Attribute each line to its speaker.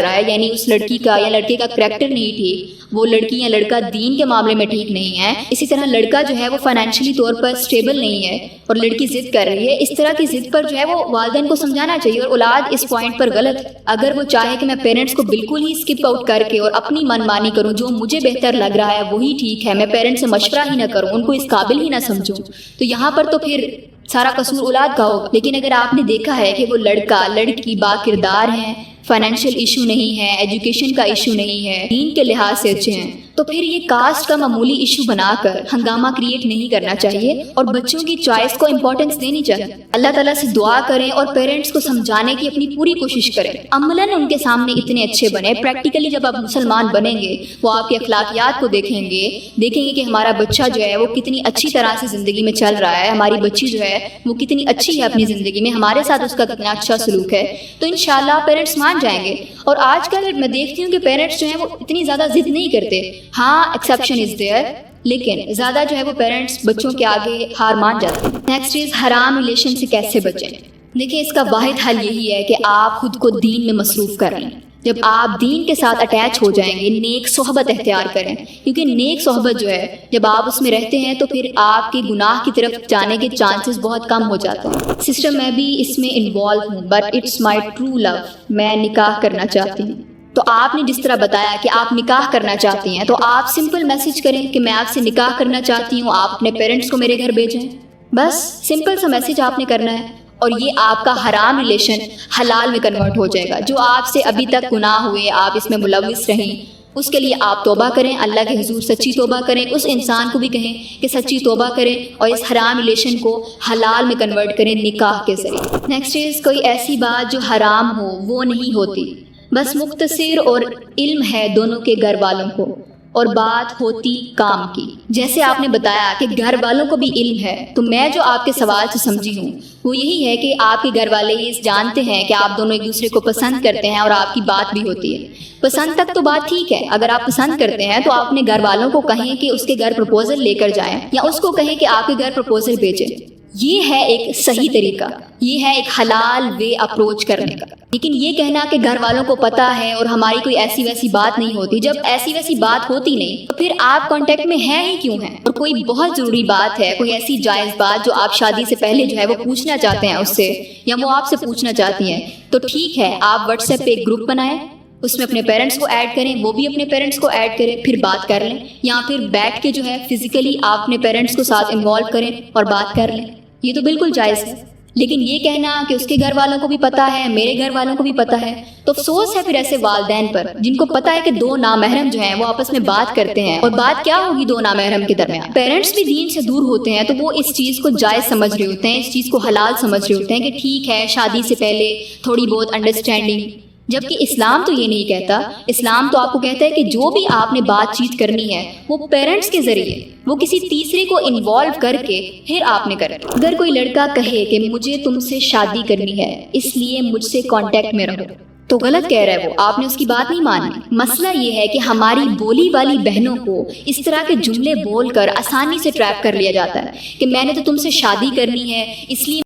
Speaker 1: رہا ہے، یعنی اس لڑکی کا یا لڑکے کا کریکٹر نہیں ٹھیک، وہ لڑکی یا لڑکا دین کے معاملے میں ٹھیک نہیں ہے، اسی طرح لڑکا جو ہے وہ فائنینشلی طور پر اسٹیبل نہیں ہے اور لڑکی ضد کر رہی ہے، اس طرح کی ضد پر جو ہے وہ والدین کو سمجھانا چاہیے، اور اولاد اس پوائنٹ پر غلط ہے۔ اگر وہ چاہے کہ میں پیرنٹس کو بالکل ہی اسکپ آؤٹ کر کے اور اپنی من مانی کروں، جو مجھے بہتر لگ رہا ہے وہی ٹھیک ہے، میں پیرنٹس سے مشورہ ہی نہ کروں، ان کو اس قابل ہی نہ سمجھوں، تو یہاں پر تو پھر سارا قصور اولاد کا ہوگا۔ لیکن اگر آپ نے دیکھا ہے کہ وہ لڑکا لڑکی با کردار ہیں، فائنینشیل ایشو نہیں ہے، ایجوکیشن کا ایشو نہیں ہے، دین کے لحاظ سے اچھے ہیں، تو پھر یہ کاسٹ کا معمولی ایشو بنا کر ہنگامہ کریٹ نہیں کرنا چاہیے اور بچوں کی چوائس کو امپورٹنس دینی چاہیے۔ اللہ تعالیٰ سے دعا کریں اور پیرنٹس کو سمجھانے کی اپنی پوری کوشش کریں، عملاً ان کے سامنے اتنے اچھے بنے، پریکٹیکلی جب آپ مسلمان بنیں گے وہ آپ کے اخلاقیات کو دیکھیں گے کہ ہمارا بچہ جو ہے وہ کتنی اچھی طرح سے زندگی میں چل رہا ہے، ہماری بچی جو ہے وہ کتنی اچھی ہے اپنی زندگی میں، ہمارے ساتھ اس کا کتنا اچھا سلوک ہے، تو انشاءاللہ پیرنٹس مان جائیں گے۔ اور آج کل میں دیکھتی ہوں کہ پیرنٹس جو ہیں وہ اتنی زیادہ ضد نہیں کرتے، ہاں ایکسیپشن از دیئر، لیکن زیادہ جو ہے وہ پیرنٹس بچوں کے آگے ہار مان جاتے ہیں۔ نیکسٹ از حرام ریلیشن سے کیسے بچیں۔ دیکھیں اس کا واحد حل یہی ہے کہ آپ خود کو دین میں مصروف کر لیں۔ جب آپ دین کے ساتھ اٹیچ ہو جائیں گے، نیک صحبت اختیار کریں، کیونکہ نیک صحبت جو ہے جب آپ اس میں رہتے ہیں تو پھر آپ کے گناہ کی طرف جانے کے چانسز بہت کم ہو جاتے ہیں۔ سسٹر میں بھی اس میں انوالو ہوں، but it's my true love, میں نکاح کرنا چاہتی ہوں۔ تو آپ نے جس طرح بتایا کہ آپ نکاح کرنا چاہتی ہیں، تو آپ سمپل میسج کریں کہ میں آپ سے نکاح کرنا چاہتی ہوں، آپ اپنے پیرنٹس کو میرے گھر بھیجیں، بس سمپل سا میسج آپ نے کرنا ہے، اور یہ آپ کا حرام ریلیشن حلال میں کنورٹ ہو جائے گا۔ جو آپ سے ابھی تک گناہ ہوئے، آپ اس میں ملوث رہیں، اس کے لیے آپ توبہ کریں، اللہ کے حضور سچی توبہ کریں، اس انسان کو بھی کہیں کہ سچی توبہ کریں اور اس حرام ریلیشن کو حلال میں کنورٹ کریں نکاح کے ذریعے۔ نیکسٹ از کوئی ایسی بات جو حرام ہو وہ نہیں ہوتی، بس مختصر اور علم ہے دونوں کے گھر والوں کو، اور بات ہوتی کام کی۔ جیسے آپ نے بتایا کہ گھر والوں کو بھی علم ہے، تو میں جو آپ کے سوال سے سمجھی ہوں وہ یہی ہے کہ آپ کے گھر والے یہ جانتے ہیں کہ آپ دونوں ایک دوسرے کو پسند کرتے ہیں اور آپ کی بات بھی ہوتی ہے۔ پسند تک تو بات ٹھیک ہے، اگر آپ پسند کرتے ہیں تو آپ اپنے گھر والوں کو کہیں کہ اس کے گھر پرپوزل لے کر جائیں، یا اس کو کہیں کہ آپ کے گھر پرپوزل بھیجیں، یہ ہے ایک صحیح طریقہ، یہ ہے ایک حلال وے اپروچ کرنے کا۔ لیکن یہ کہنا کہ گھر والوں کو پتہ ہے اور ہماری کوئی ایسی ویسی بات نہیں ہوتی، جب ایسی ویسی بات ہوتی نہیں تو پھر آپ کانٹیکٹ میں ہیں ہی کیوں ہیں؟ اور کوئی بہت ضروری بات ہے، کوئی ایسی جائز بات جو آپ شادی سے پہلے جو ہے وہ پوچھنا چاہتے ہیں اس سے، یا وہ آپ سے پوچھنا چاہتی ہیں، تو ٹھیک ہے، آپ واٹس ایپ پہ ایک گروپ بنائیں، اس میں اپنے پیرنٹس کو ایڈ کریں، وہ بھی اپنے پیرنٹس کو ایڈ کریں، پھر بات کر لیں، یا پھر بیٹھ کے جو ہے فزیکلی آپ اپنے پیرنٹس کو ساتھ انوالو کریں اور بات کر لیں، یہ تو بالکل جائز ہے۔ لیکن یہ کہنا کہ اس کے گھر والوں کو بھی پتہ ہے، میرے گھر والوں کو بھی پتہ ہے، تو افسوس ہے پھر ایسے والدین پر جن کو پتہ ہے کہ دو نامحرم جو ہیں وہ آپس میں بات کرتے ہیں، اور بات کیا ہوگی دو نامحرم کے درمیان؟ پیرنٹس بھی دین سے دور ہوتے ہیں تو وہ اس چیز کو جائز سمجھ رہے ہوتے ہیں، اس چیز کو حلال سمجھ رہے ہوتے ہیں کہ ٹھیک ہے شادی سے پہلے تھوڑی بہت انڈرسٹینڈنگ، جبکہ اسلام تو یہ نہیں کہتا۔ اسلام تو آپ کو کہتا ہے کہ جو بھی آپ نے بات چیت کرنی ہے وہ پیرنٹس کے ذریعے، وہ کسی تیسرے کو انوالو کر کے پھر آپ نے کرنا۔ اگر کوئی لڑکا کہے کہ مجھے تم سے شادی کرنی ہے اس لیے مجھ سے کانٹیکٹ میں رہو، تو غلط کہہ رہا ہے وہ، آپ نے اس کی بات نہیں مانی۔ مسئلہ یہ ہے کہ ہماری بولی والی بہنوں کو اس طرح کے جملے بول کر آسانی سے ٹریپ کر لیا جاتا ہے کہ میں نے تو تم سے شادی کرنی ہے اس لیے